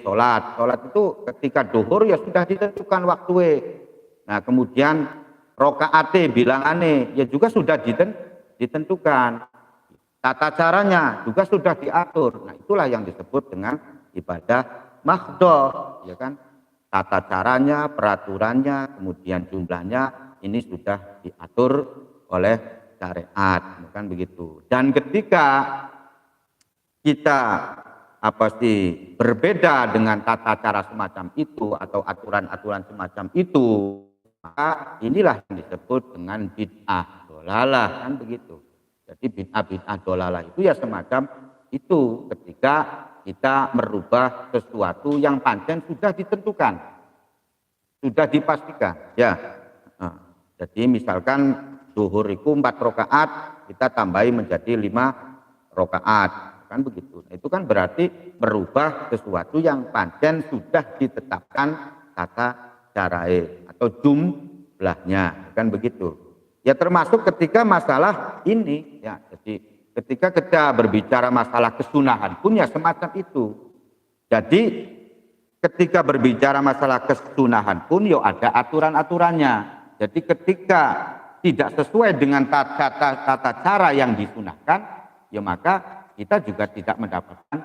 sholat itu ketika duhur ya sudah ditentukan waktu. Nah kemudian rokaate bilangane ya juga sudah ditentukan. Tata caranya juga sudah diatur. Nah itulah yang disebut dengan ibadah mahdhah, ya kan? Tata caranya, peraturannya, kemudian jumlahnya ini sudah diatur oleh syariat, kan begitu. Dan ketika kita berbeda dengan tata cara semacam itu atau aturan-aturan semacam itu, maka inilah yang disebut dengan bid'ah dhalalah, kan begitu. Jadi bid'ah dhalalah itu ya semacam itu, ketika kita merubah sesuatu yang pancen sudah ditentukan, sudah dipastikan. Ya, jadi misalkan zuhur itu 4 rakaat, kita tambahi menjadi 5 rakaat, kan begitu. Nah, itu kan berarti merubah sesuatu yang pancen sudah ditetapkan tata carae atau jumlahnya, kan begitu. Ya termasuk ketika masalah ini, ya. Jadi ketika kita berbicara masalah kesunahan pun ya semacam itu. Jadi ketika berbicara masalah kesunahan pun ya ada aturan-aturannya. Jadi ketika tidak sesuai dengan tata cara yang disunahkan, ya maka kita juga tidak mendapatkan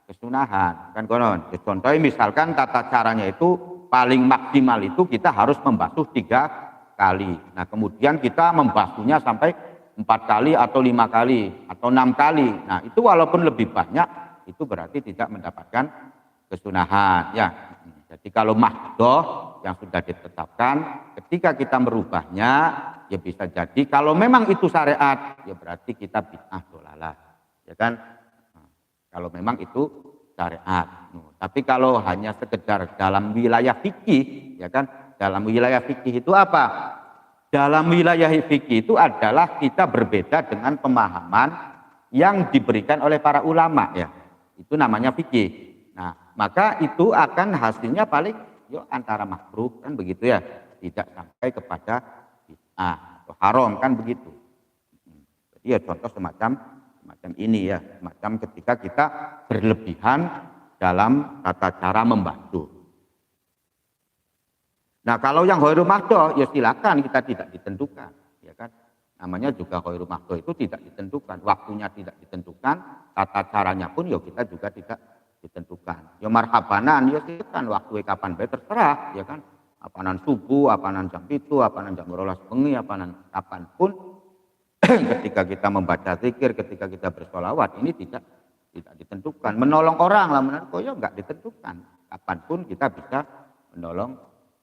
kesunahan. Kan konon. Contohnya misalkan tata caranya itu paling maksimal itu kita harus membasuh 3 kali. Nah kemudian kita membasuhnya sampai 4 kali atau 5 kali atau 6 kali. Nah itu walaupun lebih banyak itu berarti tidak mendapatkan kesunahan. Ya, jadi kalau mahdhah yang sudah ditetapkan, ketika kita merubahnya, ya bisa jadi kalau memang itu syariat, ya berarti kita bid'ah dhalalah, ya kan? Kalau memang itu syariat. Tapi kalau hanya sekedar dalam wilayah fikih, ya kan? Dalam wilayah fikih itu apa? Dalam wilayah fikih itu adalah kita berbeda dengan pemahaman yang diberikan oleh para ulama, ya. Itu namanya fikih. Nah, maka itu akan hasilnya paling antara makruh, kan begitu ya. Tidak sampai kepada bid'ah atau haram, kan begitu. Jadi ya contoh semacam ini ya, semacam ketika kita berlebihan dalam tata cara membasuh. Nah kalau yang ghairu mahdhah ya silakan, kita tidak ditentukan, ya kan? Namanya juga ghairu mahdhah itu tidak ditentukan, waktunya tidak ditentukan, tata caranya pun ya kita juga tidak ditentukan. Ya marhabanan ya silakan, waktu kapan bae terserah, ya kan? Apanan subuh, apanan jam 7, apanan jam 12 bengi, apanan kapanpun ketika kita membaca zikir, ketika kita bersolawat, ini tidak ditentukan. Menolong orang lah, ya enggak ditentukan. Kapanpun kita bisa menolong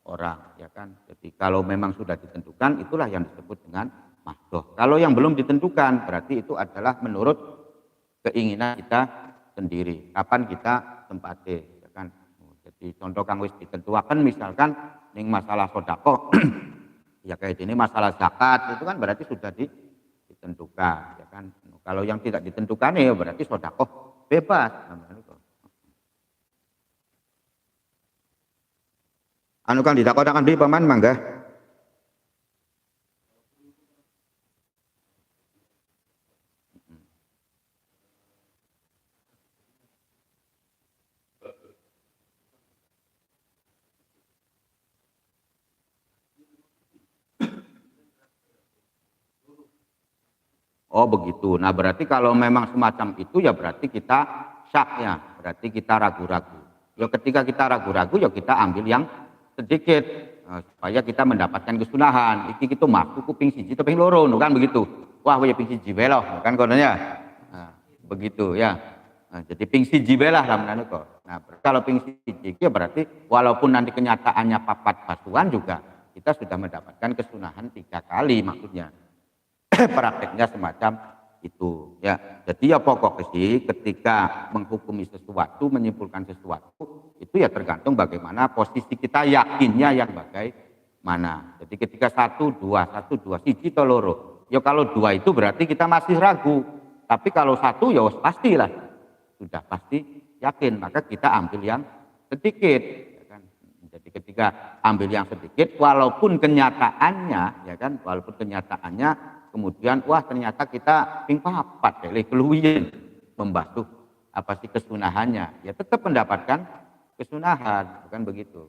orang, ya kan. Jadi kalau memang sudah ditentukan, itulah yang disebut dengan mahdhah. Kalau yang belum ditentukan, berarti itu adalah menurut keinginan kita sendiri. Kapan kita tempatnya, ya kan. Jadi contoh kang wis ditentukan, misalkan ning masalah sedekah ya kayak ini masalah zakat, itu kan berarti sudah ditentukan, ya kan. Kalau yang tidak ditentukan ya berarti sedekah bebas namanya. Anu kan ditakon-takon di paman mangga. Oh begitu. Nah berarti kalau memang semacam itu ya berarti kita syak ya, berarti kita ragu-ragu. Ya ketika kita ragu-ragu ya kita ambil yang sedikit supaya kita mendapatkan kesunahan. Iki kita masuk kuping siji kuping loro, kan begitu. Wah, ya ping siji wae loh, kan kononnya. Nah, begitu ya. Nah, jadi ping siji wae lah namanya kok. Nah, kalau ping siji ya berarti walaupun nanti kenyataannya papat basuhan juga kita sudah mendapatkan kesunahan 3 kali maksudnya. Prakteknya semacam itu ya. Jadi ya pokoknya sih ketika menghukumi sesuatu, menyimpulkan sesuatu itu ya tergantung bagaimana posisi kita yakinnya yang bagaimana. Jadi ketika 1, 2, siji to loro. Ya kalau 2 itu berarti kita masih ragu. Tapi kalau 1 ya pastilah sudah pasti yakin, maka kita ambil yang sedikit, ya kan. Jadi ketika ambil yang sedikit walaupun kenyataannya, ya kan, walaupun kenyataannya kemudian wah ternyata kita ping papat keluyen membasuh apa sih kesunahannya, ya tetap mendapatkan kesunahan, bukan begitu.